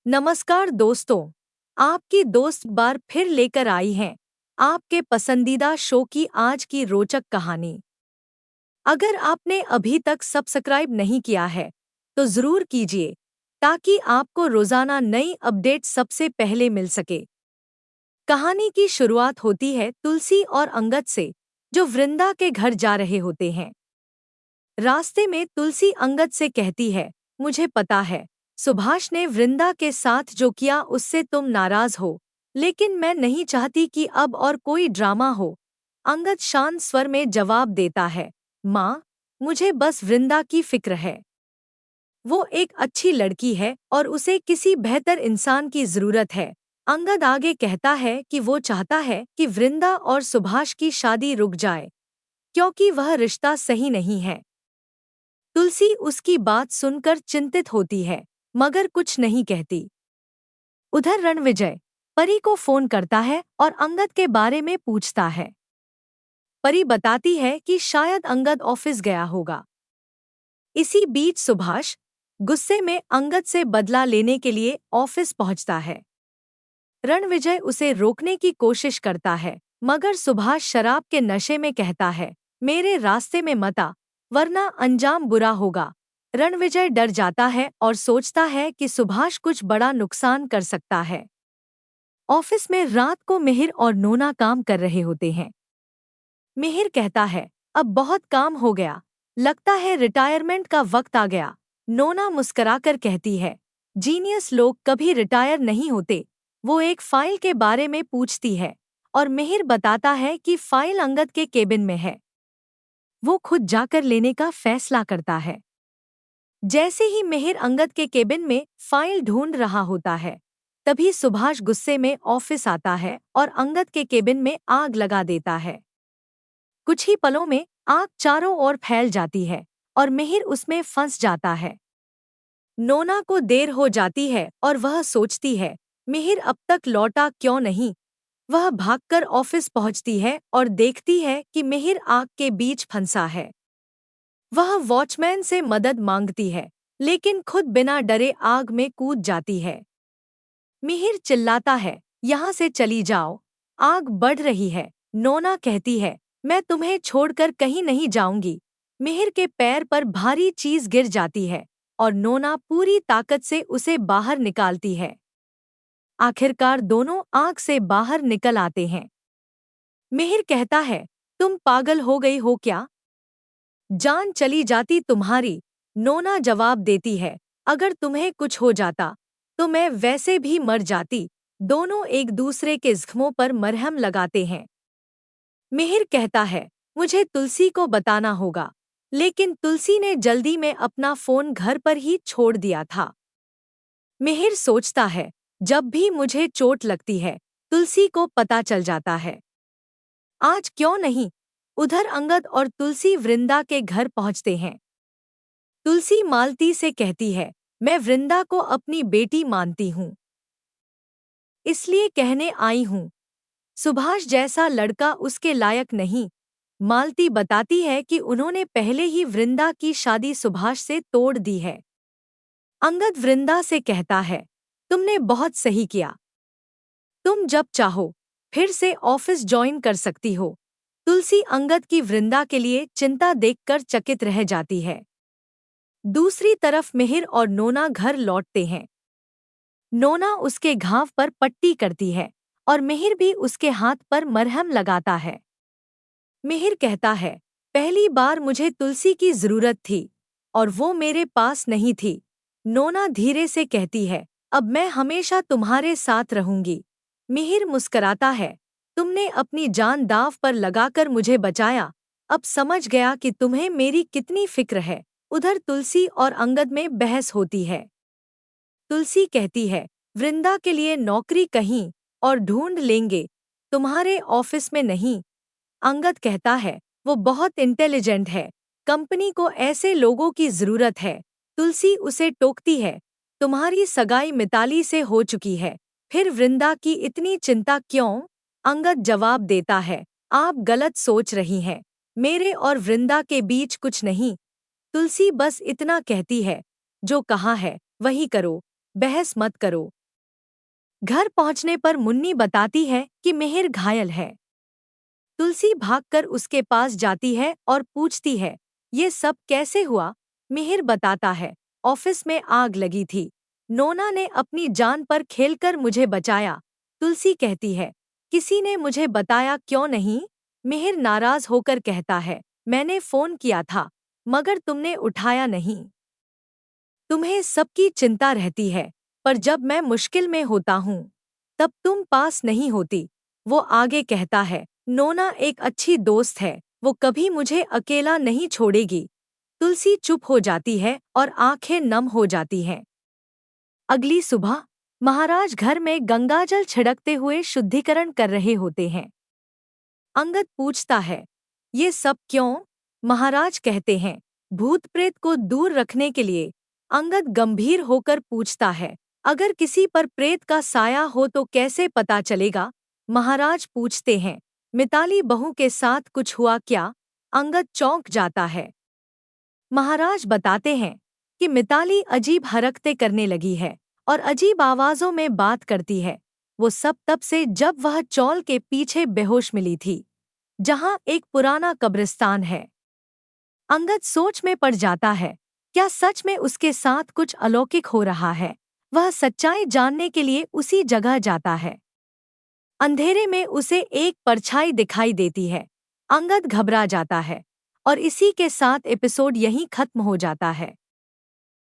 नमस्कार दोस्तों, आपकी दोस्त बार फिर लेकर आई हैं आपके पसंदीदा शो की आज की रोचक कहानी। अगर आपने अभी तक सब्सक्राइब नहीं किया है तो ज़रूर कीजिए ताकि आपको रोज़ाना नई अपडेट सबसे पहले मिल सके। कहानी की शुरुआत होती है तुलसी और अंगद से, जो वृंदा के घर जा रहे होते हैं। रास्ते में तुलसी अंगद से कहती है, मुझे पता है सुभाष ने वृंदा के साथ जो किया उससे तुम नाराज हो, लेकिन मैं नहीं चाहती कि अब और कोई ड्रामा हो। अंगद शांत स्वर में जवाब देता है, माँ, मुझे बस वृंदा की फिक्र है। वो एक अच्छी लड़की है और उसे किसी बेहतर इंसान की जरूरत है। अंगद आगे कहता है कि वो चाहता है कि वृंदा और सुभाष की शादी रुक जाए, क्योंकि वह रिश्ता सही नहीं है। तुलसी उसकी बात सुनकर चिंतित होती है, मगर कुछ नहीं कहती। उधर रणविजय परी को फोन करता है और अंगद के बारे में पूछता है। परी बताती है कि शायद अंगद ऑफिस गया होगा। इसी बीच सुभाष गुस्से में अंगद से बदला लेने के लिए ऑफिस पहुंचता है। रणविजय उसे रोकने की कोशिश करता है, मगर सुभाष शराब के नशे में कहता है, मेरे रास्ते में मत आ, वरना अंजाम बुरा होगा। रणविजय डर जाता है और सोचता है कि सुभाष कुछ बड़ा नुकसान कर सकता है। ऑफिस में रात को मिहिर और नोना काम कर रहे होते हैं। मिहिर कहता है, अब बहुत काम हो गया, लगता है रिटायरमेंट का वक्त आ गया। नोना मुस्कराकर कहती है, जीनियस लोग कभी रिटायर नहीं होते। वो एक फाइल के बारे में पूछती है और मिहिर बताता है कि फाइल अंगद के केबिन में है। वो खुद जाकर लेने का फैसला करता है। जैसे ही मिहिर अंगद के केबिन में फाइल ढूंढ रहा होता है, तभी सुभाष गुस्से में ऑफिस आता है और अंगद के केबिन में आग लगा देता है। कुछ ही पलों में आग चारों ओर फैल जाती है और मिहिर उसमें फंस जाता है। नोना को देर हो जाती है और वह सोचती है, मिहिर अब तक लौटा क्यों नहीं। वह भागकर ऑफिस पहुंचती है और देखती है कि मिहिर आग के बीच फंसा है। वह वॉचमैन से मदद मांगती है, लेकिन खुद बिना डरे आग में कूद जाती है। मिहिर चिल्लाता है, यहाँ से चली जाओ, आग बढ़ रही है। नोना कहती है, मैं तुम्हें छोड़कर कहीं नहीं जाऊंगी। मिहिर के पैर पर भारी चीज गिर जाती है और नोना पूरी ताकत से उसे बाहर निकालती है। आखिरकार दोनों आग से बाहर निकल आते हैं। मिहिर कहता है, तुम पागल हो गई हो क्या? जान चली जाती तुम्हारी। नोना जवाब देती है, अगर तुम्हें कुछ हो जाता तो मैं वैसे भी मर जाती। दोनों एक दूसरे के जख्मों पर मरहम लगाते हैं। मिहिर कहता है, मुझे तुलसी को बताना होगा, लेकिन तुलसी ने जल्दी में अपना फोन घर पर ही छोड़ दिया था। मिहिर सोचता है, जब भी मुझे चोट लगती है तुलसी को पता चल जाता है, आज क्यों नहीं। उधर अंगद और तुलसी वृंदा के घर पहुंचते हैं। तुलसी मालती से कहती है, मैं वृंदा को अपनी बेटी मानती हूँ, इसलिए कहने आई हूँ, सुभाष जैसा लड़का उसके लायक नहीं। मालती बताती है कि उन्होंने पहले ही वृंदा की शादी सुभाष से तोड़ दी है। अंगद वृंदा से कहता है, तुमने बहुत सही किया, तुम जब चाहो फिर से ऑफिस ज्वाइन कर सकती हो। तुलसी अंगद की वृंदा के लिए चिंता देखकर चकित रह जाती है। दूसरी तरफ मिहिर और नोना घर लौटते हैं। नोना उसके घाव पर पट्टी करती है और मिहिर भी उसके हाथ पर मरहम लगाता है। मिहिर कहता है, पहली बार मुझे तुलसी की जरूरत थी और वो मेरे पास नहीं थी। नोना धीरे से कहती है, अब मैं हमेशा तुम्हारे साथ रहूंगी। मिहिर मुस्कराता है, तुमने अपनी जान दांव पर लगाकर मुझे बचाया, अब समझ गया कि तुम्हें मेरी कितनी फिक्र है। उधर तुलसी और अंगद में बहस होती है। तुलसी कहती है, वृंदा के लिए नौकरी कहीं और ढूंढ लेंगे, तुम्हारे ऑफिस में नहीं। अंगद कहता है, वो बहुत इंटेलिजेंट है, कंपनी को ऐसे लोगों की जरूरत है। तुलसी उसे टोकती है, तुम्हारी सगाई मिताली से हो चुकी है, फिर वृंदा की इतनी चिंता क्यों? अंगद जवाब देता है, आप गलत सोच रही हैं, मेरे और वृंदा के बीच कुछ नहीं। तुलसी बस इतना कहती है, जो कहा है वही करो, बहस मत करो। घर पहुंचने पर मुन्नी बताती है कि मिहिर घायल है। तुलसी भागकर उसके पास जाती है और पूछती है, ये सब कैसे हुआ? मिहिर बताता है, ऑफिस में आग लगी थी। नोना ने अपनी जान पर खेलकर मुझे बचाया। तुलसी कहती है, किसी ने मुझे बताया क्यों नहीं? मिहिर नाराज होकर कहता है, मैंने फोन किया था, मगर तुमने उठाया नहीं। तुम्हें सबकी चिंता रहती है, पर जब मैं मुश्किल में होता हूँ, तब तुम पास नहीं होती। वो आगे कहता है, नोना एक अच्छी दोस्त है, वो कभी मुझे अकेला नहीं छोड़ेगी। तुलसी चुप हो जाती है और आंखें नम हो जाती हैं। अगली सुबह महाराज घर में गंगाजल छिड़कते हुए शुद्धिकरण कर रहे होते हैं। अंगद पूछता है, ये सब क्यों? महाराज कहते हैं, भूत प्रेत को दूर रखने के लिए। अंगद गंभीर होकर पूछता है, अगर किसी पर प्रेत का साया हो तो कैसे पता चलेगा? महाराज पूछते हैं, मिताली बहू के साथ कुछ हुआ क्या? अंगद चौंक जाता है। महाराज बताते हैं कि मिताली अजीब हरकतें करने लगी है और अजीब आवाजों में बात करती है। वो सब तब से जब वह चौल के पीछे बेहोश मिली थी, जहां एक पुराना कब्रिस्तान है। अंगद सोच में पड़ जाता है, क्या सच में उसके साथ कुछ अलौकिक हो रहा है? वह सच्चाई जानने के लिए उसी जगह जाता है। अंधेरे में उसे एक परछाई दिखाई देती है। अंगद घबरा जाता है और इसी के साथ एपिसोड यहीं खत्म हो जाता है।